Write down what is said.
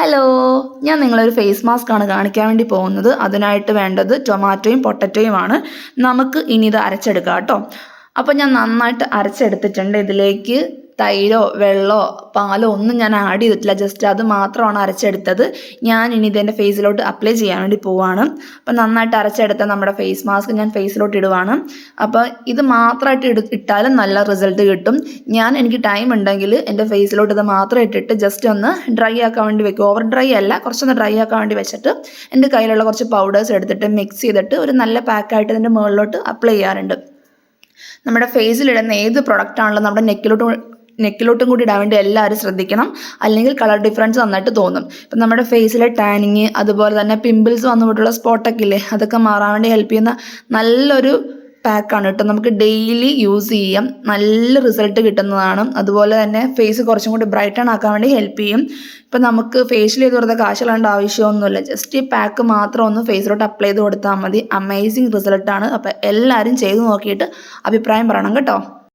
Hello, ഞാൻ നിങ്ങളൊരു face mask ആണ് കാണിക്കാൻ വേണ്ടി പോകുന്നത്. അതിനായിട്ട് വേണ്ടത് ടൊമാറ്റോയും പൊട്ടറ്റോയുമാണ്. നമുക്ക് ഇനി ഇത് അരച്ചെടുക്കാം കേട്ടോ. അപ്പോൾ ഞാൻ നന്നായിട്ട് അരച്ചെടുത്തിട്ടുണ്ട്. ഇതിലേക്ക് തൈരോ വെള്ളമോ പാലോ ഒന്നും ഞാൻ ആഡ് ചെയ്തിട്ടില്ല, ജസ്റ്റ് അത് മാത്രമാണ് അരച്ചെടുത്തത്. ഞാൻ ഇനി ഇതെൻ്റെ ഫേസിലോട്ട് അപ്ലൈ ചെയ്യാൻ വേണ്ടി പോവാണ്. അപ്പോൾ നന്നായിട്ട് അരച്ചെടുത്ത നമ്മുടെ ഫേസ് മാസ്ക് ഞാൻ ഫേസിലോട്ട് ഇടുവാണ്. അപ്പോൾ ഇത് മാത്രമായിട്ട് ഇട്ടാലും നല്ല റിസൾട്ട് കിട്ടും. എനിക്ക് ടൈം ഉണ്ടെങ്കിൽ എൻ്റെ ഫേസിലോട്ട് ഇത് മാത്രം ഇട്ടിട്ട് ജസ്റ്റ് ഒന്ന് ഡ്രൈ ആക്കാൻ വേണ്ടി വെക്കും. ഓവർ ഡ്രൈ അല്ല, കുറച്ചൊന്ന് ഡ്രൈ ആക്കാൻ വേണ്ടി വെച്ചിട്ട് എൻ്റെ കയ്യിലുള്ള കുറച്ച് പൗഡേഴ്സ് എടുത്തിട്ട് മിക്സ് ചെയ്തിട്ട് ഒരു നല്ല പാക്കായിട്ട് ഇതിൻ്റെ മുകളിലോട്ട് അപ്ലൈ ചെയ്യാറുണ്ട്. നമ്മുടെ ഫേസിലിടുന്ന ഏത് പ്രൊഡക്റ്റ് ആണല്ലോ നമ്മുടെ നെക്കിലോട്ടും കൂടി ഇടാൻ വേണ്ടി എല്ലാവരും ശ്രദ്ധിക്കണം, അല്ലെങ്കിൽ കളർ ഡിഫറൻസ് നന്നായിട്ട് തോന്നും. ഇപ്പം നമ്മുടെ ഫേസിലെ ടാനിങ്, അതുപോലെ തന്നെ പിമ്പിൾസ് വന്നുപോയിട്ടുള്ള സ്പോട്ടൊക്കെ ഇല്ലേ, അതൊക്കെ മാറാൻ വേണ്ടി ഹെൽപ്പ് ചെയ്യുന്ന നല്ലൊരു പാക്കാണ് കേട്ടോ. നമുക്ക് ഡെയിലി യൂസ് ചെയ്യാം, നല്ല റിസൾട്ട് കിട്ടുന്നതാണ്. അതുപോലെ തന്നെ ഫേസ് കുറച്ചും കൂടി ബ്രൈറ്റൺ ആക്കാൻ വേണ്ടി ഹെൽപ്പ് ചെയ്യും. ഇപ്പം നമുക്ക് ഫേഷ്യൽ ചെയ്ത് കൊടുത്ത കാശിലാണ്ട് ആവശ്യമൊന്നുമില്ല, ജസ്റ്റ് ഈ പാക്ക് മാത്രം ഒന്ന് ഫേസിലോട്ട് അപ്ലൈ ചെയ്ത് കൊടുത്താൽ മതി. അമേസിങ് റിസൾട്ടാണ്. അപ്പോൾ എല്ലാവരും ചെയ്ത് നോക്കിയിട്ട് അഭിപ്രായം പറയണം കേട്ടോ.